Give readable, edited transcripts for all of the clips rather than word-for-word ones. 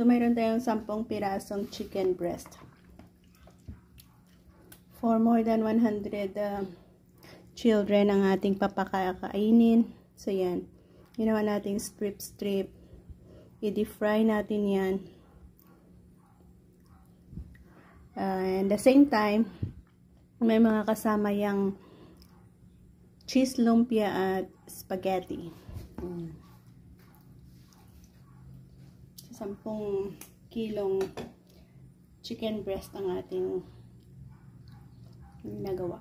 So, mayroon tayong 10 pirasong chicken breast. For more than 100 children ang ating papakainin. So, yan. Ginawa natin strip. I-deep-fry natin yan. And the same time, may mga kasama yung cheese lumpia at spaghetti. 10 kilong chicken breast ang ating ginagawa.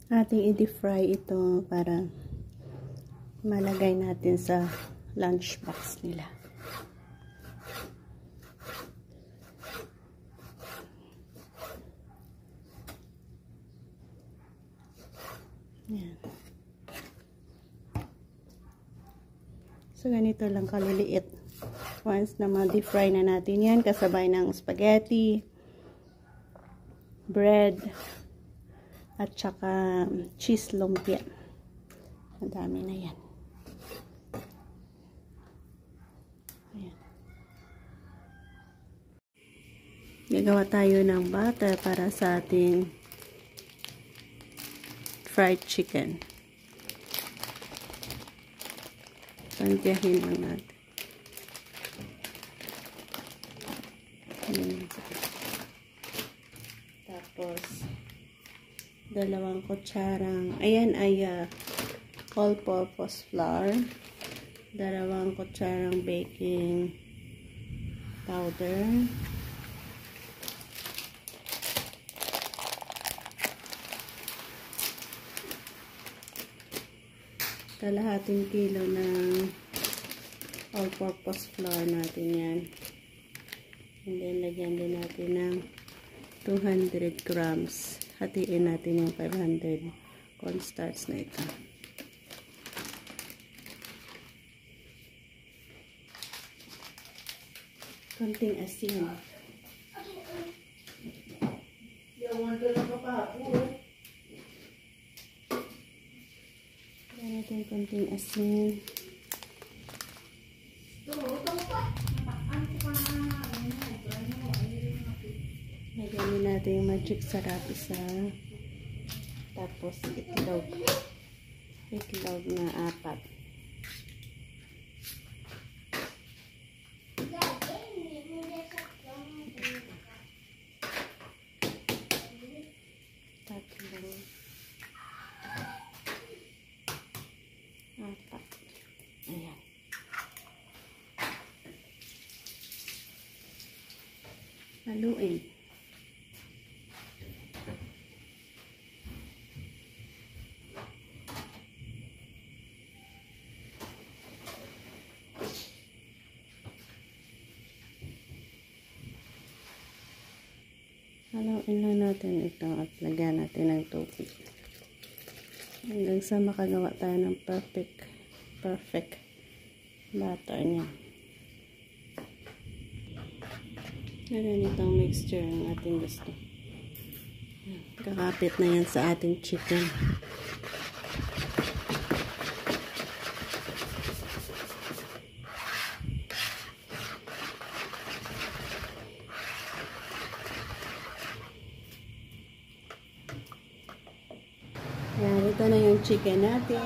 Ating i-deep-fry ito para malagay natin sa lunch box nila. Yan. So, ganito lang kaliliit. Once na ma-deep fry na natin yan, kasabay ng spaghetti, bread, at saka cheese lumpia. Ang dami na yan. Ayan. Gagawa tayo ng butter para sa ating fried chicken. Tantiyahin lang natin. Tapos, 2 kutsarang, ayan ay all-purpose flour. 2 kutsarang baking powder. Kalahating kilo ng all-purpose flour natin yan. And then, lagyan din natin ng 200 grams. Hatiin natin yung 500 cornstarch na ito. Konting asin. Lagyan natin konting asin. Lagyan natin yung magic sarap isa. Tapos itlog. Itlog na 4. Tatlong 4. Ayan. Haluin. Haluin lang natin ito at lagyan natin ng tubig. Hanggang sa makagawa tayo ng perfect batter niya. Ganyan itong mixture ang ating gusto. Kakapit na yan sa ating chicken. Yan, ito na yung chicken natin.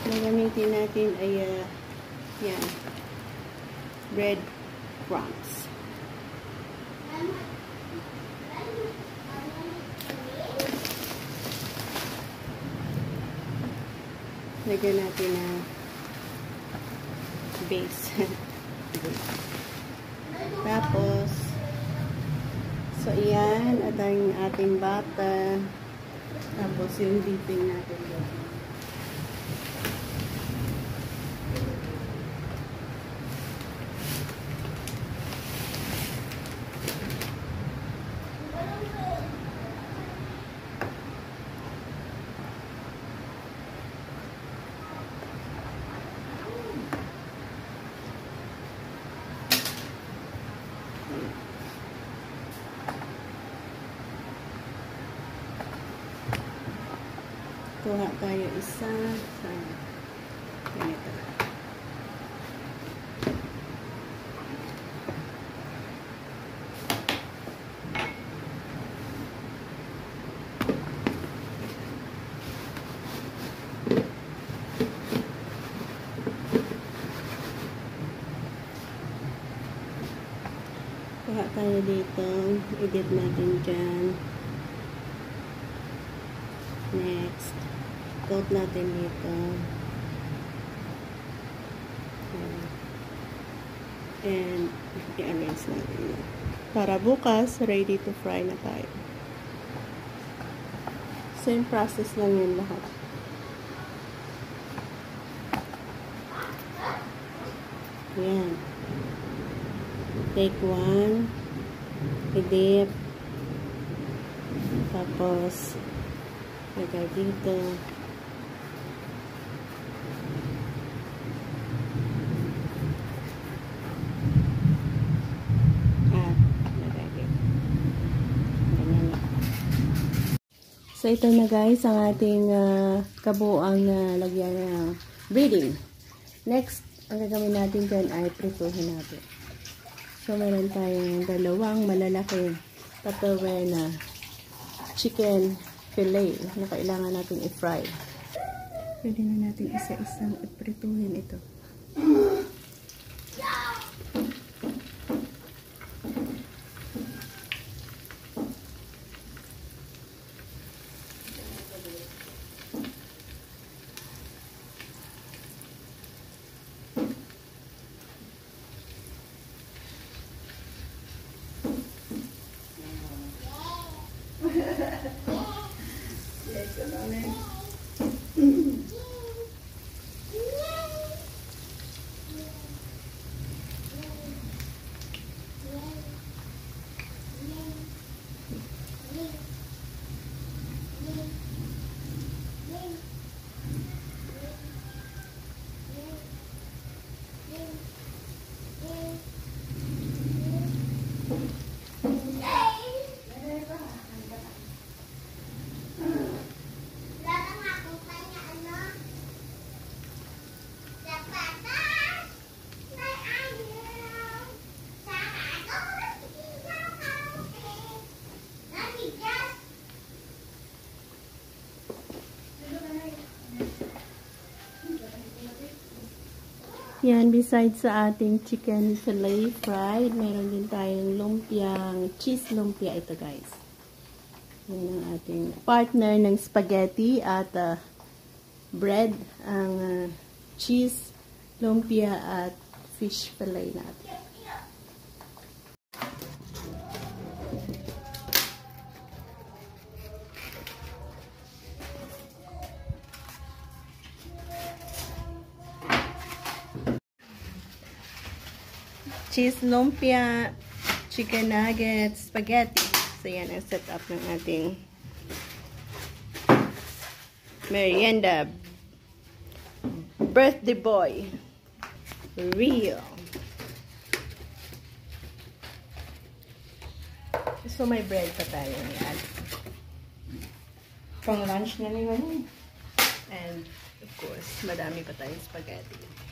Gagamitin natin ay yan, bread crumbs. Lagyan natin ng base. Tapos, so yan, at ang ating butter. Tapos yung dipping natin doon. Kuha tayo isa. tayo dito. I-dip natin dyan. Next. Coat natin dito. And i-arrange natin. Para bukas, ready to fry na tayo. Same process lang yun lahat. Yan. Take one. I-dip. Tapos, lagay dito. At, lagay dito. Ganyan na. So, ito na guys, ang ating kabuang lagyan ng breading. Next, ang gagawin natin dyan ay prituhin natin. So, meron tayong dalawang malalaki Tupperware na chicken fillet na kailangan natin i-fry. Pwede na natin isa-isang iprituhin ito. Yan, besides sa ating chicken fillet fried, meron din tayong lumpiang, cheese lumpia ito guys. Yan ang ating partner ng spaghetti at bread, ang cheese lumpia at fish fillet natin. Cheese lumpia, chicken nuggets, spaghetti. So, yan ang setup ng ating merienda. Birthday boy. Real. So, may bread pa tayo yan. Pang lunch na naman. And, of course, madami pa tayong spaghetti.